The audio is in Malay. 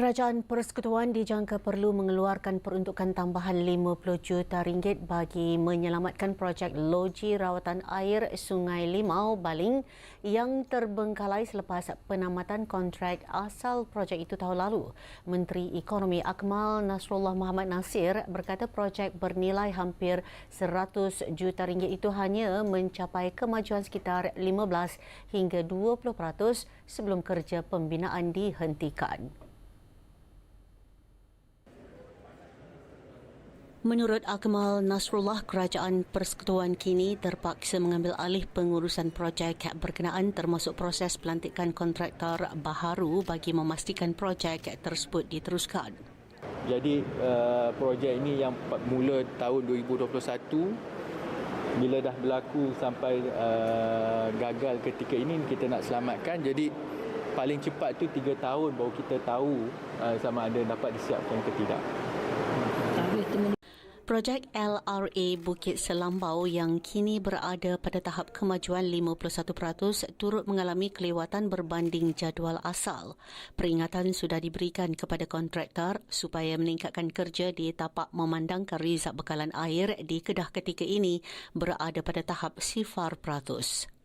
Kerajaan Persekutuan dijangka perlu mengeluarkan peruntukan tambahan 50 juta ringgit bagi menyelamatkan projek loji rawatan air Sungai Limau Baling yang terbengkalai selepas penamatan kontrak asal projek itu tahun lalu. Menteri Ekonomi Akmal Nasrullah Mohamad Nasir berkata projek bernilai hampir 100 juta ringgit itu hanya mencapai kemajuan sekitar 15 hingga 20% sebelum kerja pembinaan dihentikan. Menurut Akmal Nasrullah, Kerajaan Persekutuan kini terpaksa mengambil alih pengurusan projek berkenaan termasuk proses pelantikan kontraktor baharu bagi memastikan projek tersebut diteruskan. Jadi projek ini yang mula tahun 2021 bila dah berlaku sampai gagal ketika ini kita nak selamatkan. Jadi paling cepat tu 3 tahun baru kita tahu sama ada dapat disiapkan ke tidak. Projek LRA Bukit Selambau yang kini berada pada tahap kemajuan 51% turut mengalami kelewatan berbanding jadual asal. Peringatan sudah diberikan kepada kontraktor supaya meningkatkan kerja di tapak memandangkan rizab bekalan air di Kedah ketika ini berada pada tahap 0%.